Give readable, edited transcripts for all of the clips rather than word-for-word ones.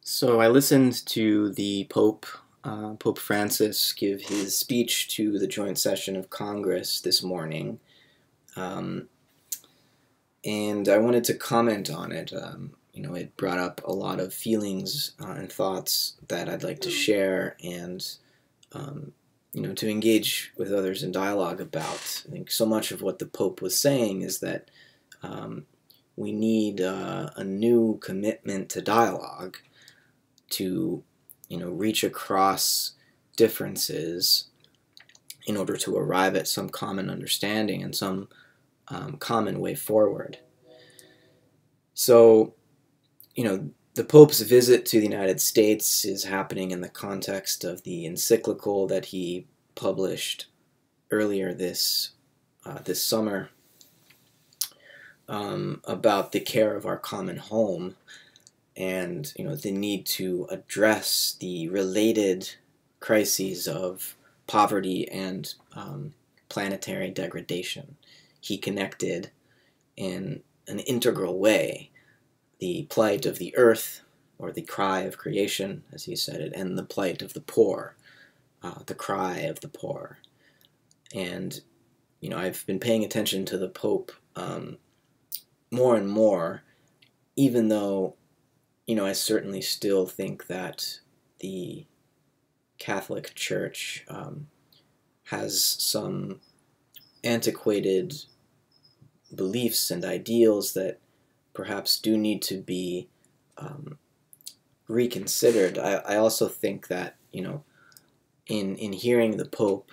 So I listened to the Pope, Pope Francis, give his speech to the joint session of Congress this morning, um, and I wanted to comment on it. It brought up a lot of feelings and thoughts that I'd like to share and, to engage with others in dialogue about. I think so much of what the Pope was saying is that we need a new commitment to dialogue to reach across differences in order to arrive at some common understanding and some common way forward. So, the Pope's visit to the United States is happening in the context of the encyclical that he published earlier this summer about the care of our common home, and the need to address the related crises of poverty and planetary degradation. He connected in an integral way the plight of the earth, or the cry of creation, as he said it, and the plight of the poor, the cry of the poor. And I've been paying attention to the Pope more and more, even though I certainly still think that the Catholic Church has some antiquated beliefs and ideals that perhaps do need to be reconsidered. I also think that, in hearing the Pope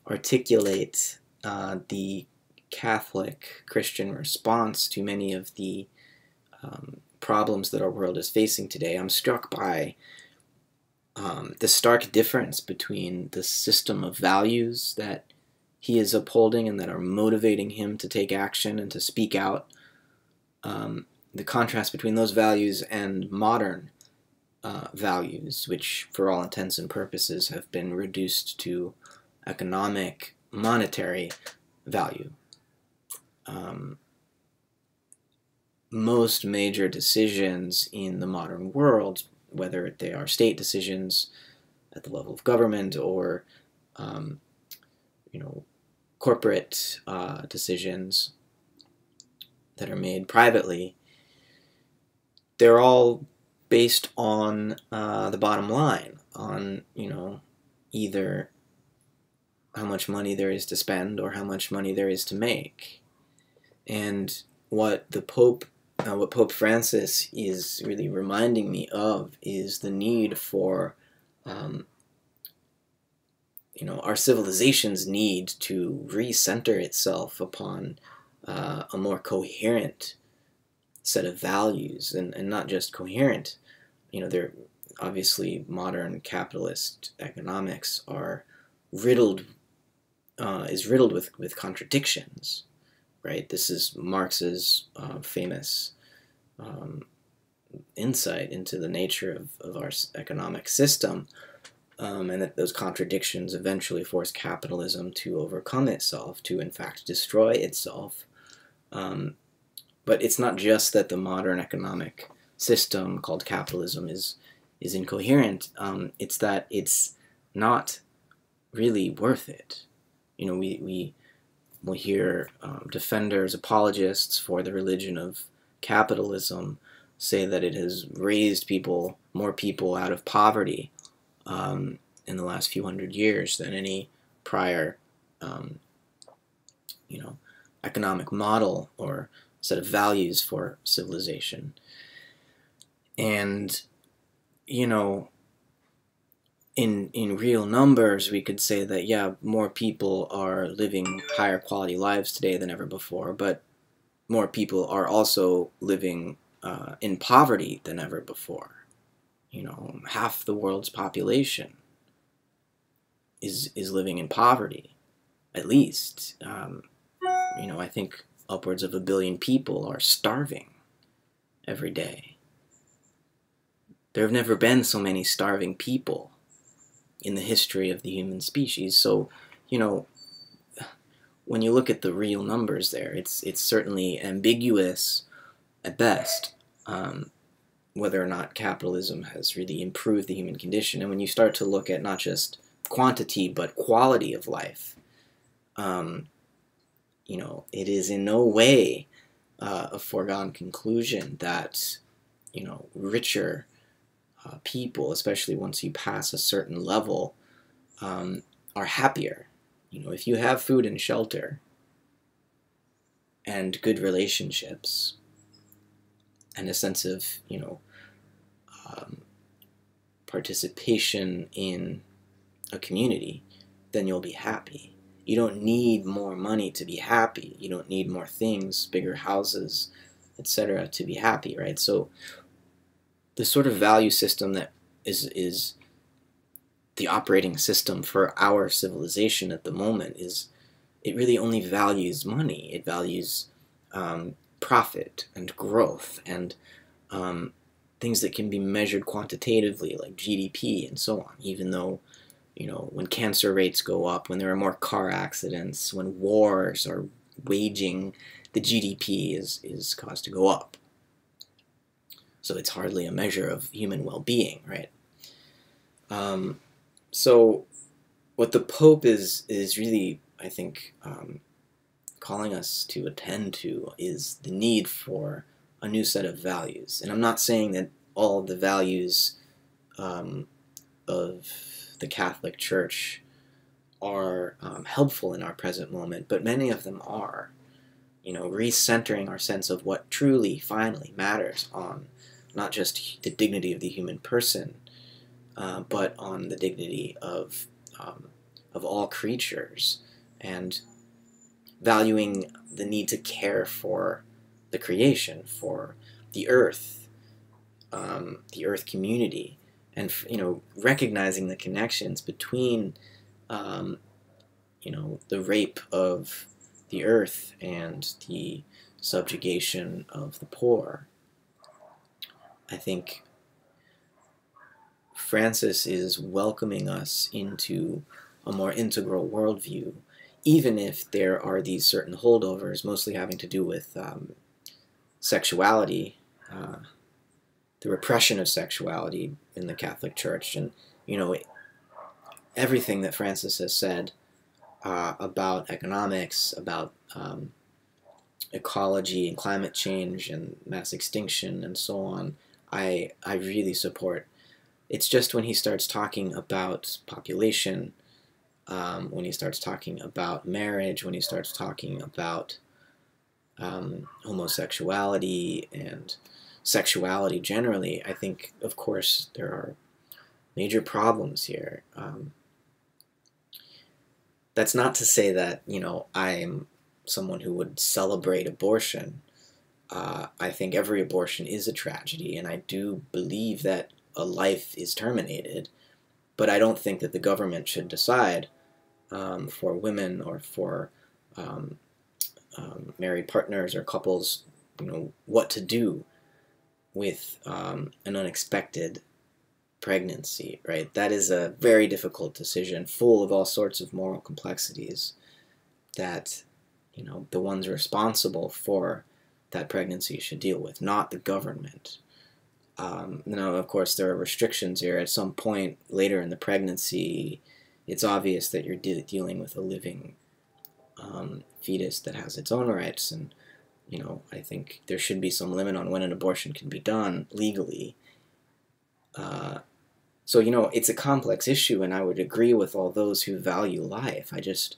articulate the Catholic Christian response to many of the problems that our world is facing today, I'm struck by the stark difference between the system of values that he is upholding and that are motivating him to take action and to speak out. The contrast between those values and modern values, which for all intents and purposes have been reduced to economic, monetary value. Most major decisions in the modern world, whether they are state decisions at the level of government or corporate decisions that are made privately, they're all based on the bottom line, on either how much money there is to spend or how much money there is to make. And what Pope Francis is really reminding me of is the need for, our civilization's need to recenter itself upon a more coherent set of values, and not just coherent. They're obviously modern capitalist economics are riddled with contradictions. Right? This is Marx's famous insight into the nature of our economic system, and that those contradictions eventually force capitalism to overcome itself, to in fact destroy itself. But it's not just that the modern economic system called capitalism is incoherent. It's that it's not really worth it. We hear defenders, apologists for the religion of capitalism say that it has raised more people out of poverty in the last few hundred years than any prior, economic model or set of values for civilization. And, in real numbers, we could say that, yeah, more people are living higher quality lives today than ever before, but more people are also living in poverty than ever before. Half the world's population is living in poverty, at least. I think upwards of 1 billion people are starving every day. There have never been so many starving people in the history of the human species. So, when you look at the real numbers there, it's certainly ambiguous at best. whether or not capitalism has really improved the human condition. And when you start to look at not just quantity but quality of life, it is in no way a foregone conclusion that richer people, especially once you pass a certain level, are happier. If you have food and shelter and good relationships and a sense of participation in a community, then you'll be happy. You don't need more money to be happy. You don't need more things, bigger houses, etc., to be happy, right? So the sort of value system that is the operating system for our civilization at the moment it really only values money. It values profit and growth and things that can be measured quantitatively, like GDP and so on, even though when cancer rates go up, when there are more car accidents, when wars are waging, the GDP is caused to go up. So it's hardly a measure of human well-being, right? So what the Pope is really, I think, calling us to attend to is the need for a new set of values. And I'm not saying that all the values of the Catholic Church are helpful in our present moment, but many of them are. Recentering our sense of what truly, finally matters on not just the dignity of the human person, but on the dignity of all creatures, and valuing the need to care for the creation, for the earth community, and recognizing the connections between the rape of the earth and the subjugation of the poor. I think Francis is welcoming us into a more integral worldview, even if there are these certain holdovers, mostly having to do with sexuality, the repression of sexuality in the Catholic Church, and everything that Francis has said about economics, about ecology and climate change and mass extinction and so on, I really support. It's just when he starts talking about population, when he starts talking about marriage, when he starts talking about homosexuality and sexuality generally, I think, of course, there are major problems here. That's not to say that, I'm someone who would celebrate abortion. I think every abortion is a tragedy, and I do believe that a life is terminated, but I don't think that the government should decide for women or for married partners or couples, what to do with an unexpected pregnancy, right? That is a very difficult decision, full of all sorts of moral complexities that, the ones responsible for that pregnancy should deal with, not the government. Now, of course, there are restrictions here. At some point later in the pregnancy, it's obvious that you're dealing with a living fetus that has its own rights, and I think there should be some limit on when an abortion can be done legally. So, it's a complex issue, and I would agree with all those who value life. I just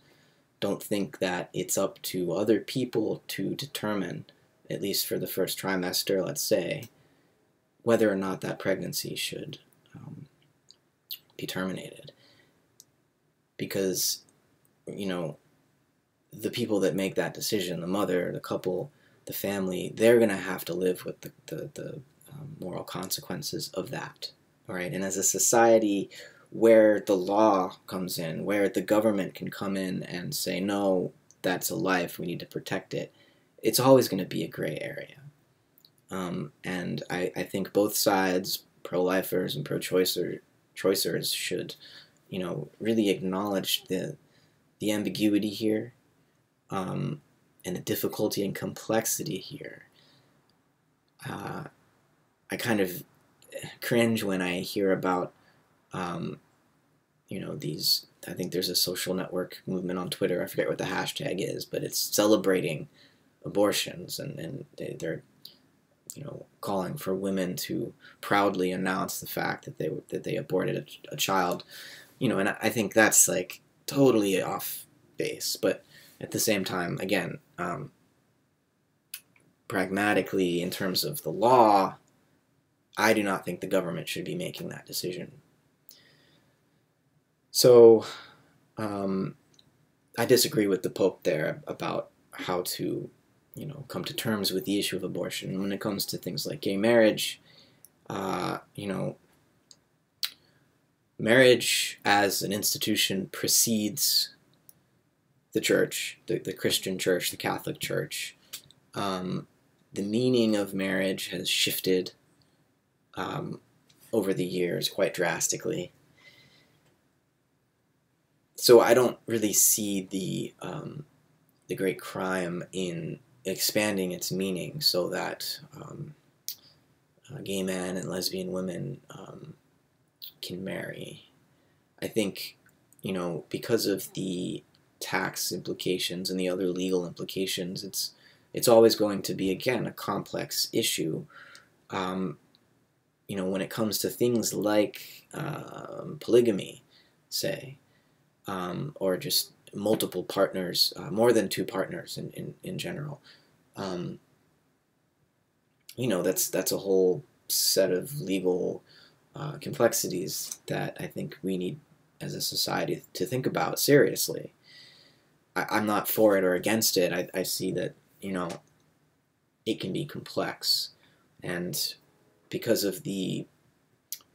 don't think that it's up to other people to determine, at least for the first trimester, let's say, whether or not that pregnancy should be terminated. Because, the people that make that decision, the mother, the couple, the family, they're going to have to live with the moral consequences of that. All right, and as a society where the law comes in, where the government can come in and say, no, that's a life, we need to protect it, it's always going to be a gray area. And I think both sides, pro-lifers and pro-choicers, should, really acknowledge the ambiguity here, and the difficulty and complexity here. I kind of cringe when I hear about, these. I think there's a social network movement on Twitter. I forget what the hashtag is, but it's celebrating abortions, and they're calling for women to proudly announce the fact that they aborted a child. And I think that's like totally off base. But at the same time, again, pragmatically, in terms of the law, I do not think the government should be making that decision. So I disagree with the Pope there about how to, come to terms with the issue of abortion. When it comes to things like gay marriage, marriage as an institution precedes the church, the Christian church, the Catholic church. The meaning of marriage has shifted over the years quite drastically. So I don't really see the great crime in expanding its meaning so that gay men and lesbian women can marry. I think, because of the tax implications and the other legal implications, it's always going to be, again, a complex issue. When it comes to things like polygamy, say, or just multiple partners, more than two partners in general. That's a whole set of legal complexities that I think we need as a society to think about seriously. I'm not for it or against it. I see that, it can be complex. And because of the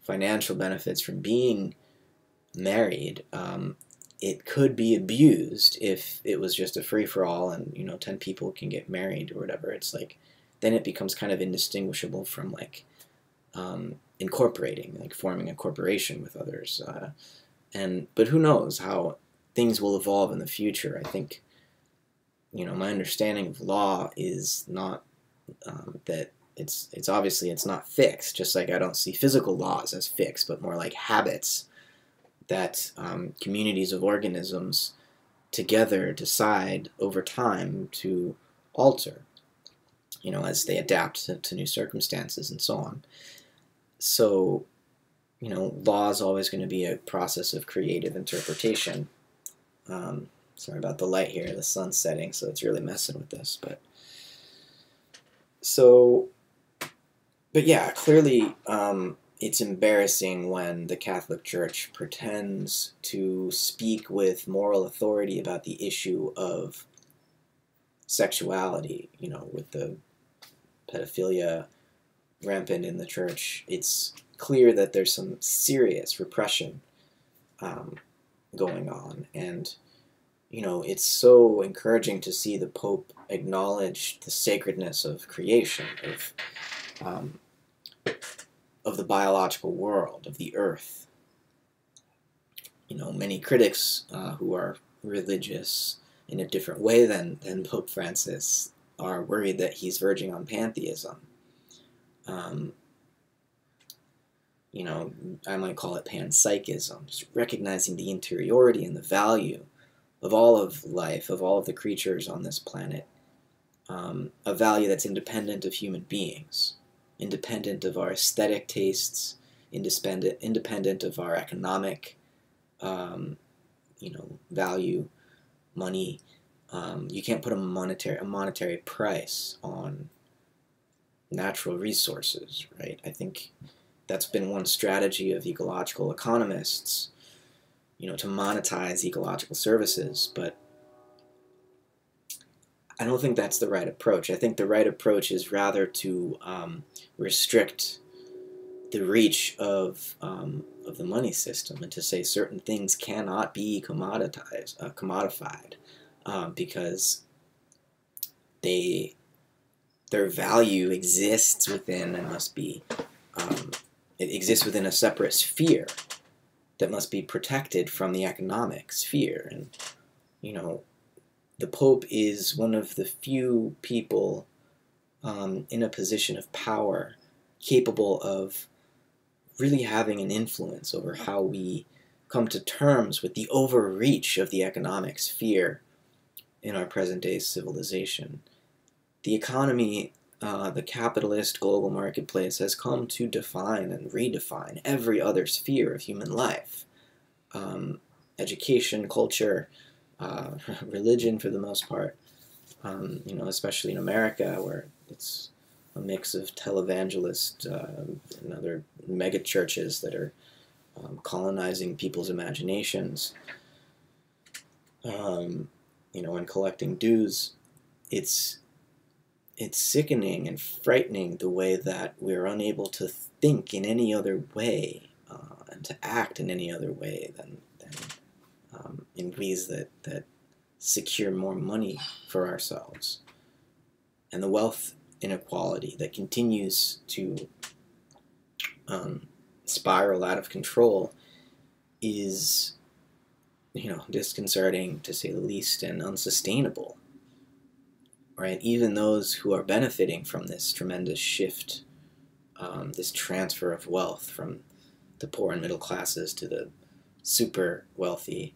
financial benefits from being married, it could be abused if it was just a free-for-all and 10 people can get married or whatever. It's like, then it becomes kind of indistinguishable from like incorporating, like forming a corporation with others. But who knows how things will evolve in the future. I think my understanding of law is not that it's obviously it's not fixed, just like I don't see physical laws as fixed, but more like habits that communities of organisms together decide over time to alter, as they adapt to new circumstances and so on. So, law is always going to be a process of creative interpretation. Sorry about the light here, the sun's setting, so it's really messing with this. But yeah, clearly it's embarrassing when the Catholic Church pretends to speak with moral authority about the issue of sexuality, with the pedophilia rampant in the church. It's clear that there's some serious repression going on, and it's so encouraging to see the Pope acknowledge the sacredness of creation, of the biological world, of the earth. Many critics who are religious in a different way than Pope Francis are worried that he's verging on pantheism. I might call it panpsychism, just recognizing the interiority and the value of all of life, of all of the creatures on this planet, a value that's independent of human beings, independent of our aesthetic tastes, independent of our economic, value, money. You can't put a monetary price on natural resources, right? I think that's been one strategy of ecological economists, to monetize ecological services, but I don't think that's the right approach. I think the right approach is rather to restrict the reach of the money system, and to say certain things cannot be commodified, because their value exists within and must be it exists within a separate sphere that must be protected from the economic sphere. And the Pope is one of the few people in a position of power capable of really having an influence over how we come to terms with the overreach of the economic sphere in our present-day civilization. The economy, the capitalist global marketplace, has come to define and redefine every other sphere of human life. Education, culture, religion for the most part, especially in America, where it's a mix of televangelists and other mega churches that are colonizing people's imaginations, and collecting dues. It's sickening and frightening the way that we're unable to think in any other way and to act in any other way than in ways that secure more money for ourselves. And the wealth inequality that continues to spiral out of control is, disconcerting to say the least, and unsustainable. Right? Even those who are benefiting from this tremendous shift, this transfer of wealth from the poor and middle classes to the super wealthy,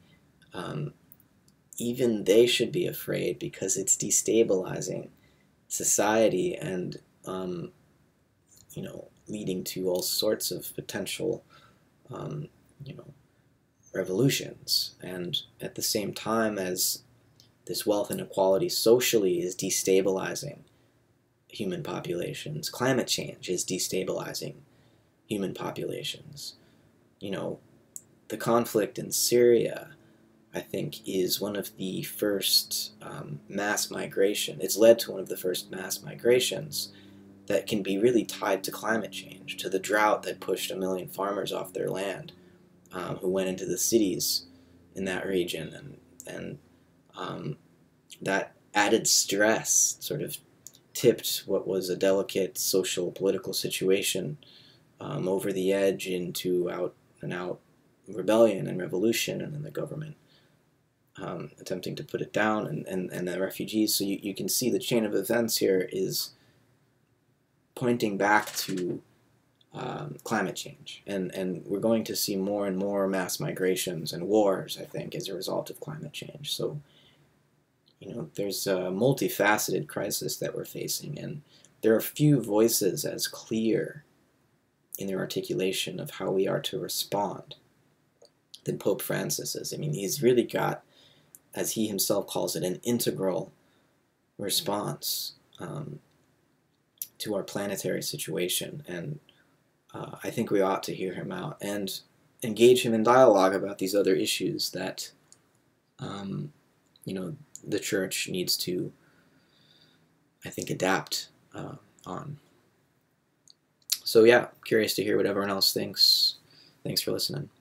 even they should be afraid, because it's destabilizing society and leading to all sorts of potential revolutions. And at the same time as this wealth inequality socially is destabilizing human populations, climate change is destabilizing human populations. The conflict in Syria, I think, is one of the first mass migration. It's led to one of the first mass migrations that can be really tied to climate change, to the drought that pushed 1 million farmers off their land, who went into the cities in that region, and that added stress sort of tipped what was a delicate social political situation over the edge into out and out rebellion and revolution, and then the government attempting to put it down, and the refugees. So you can see the chain of events here is pointing back to climate change, and we're going to see more and more mass migrations and wars, I think, as a result of climate change. So there's a multifaceted crisis that we're facing, and there are few voices as clear in their articulation of how we are to respond than Pope Francis is. I mean, he's really got, as he himself calls it, an integral response to our planetary situation, and I think we ought to hear him out and engage him in dialogue about these other issues that the church needs to, I think, adapt on. So yeah, curious to hear what everyone else thinks. Thanks for listening.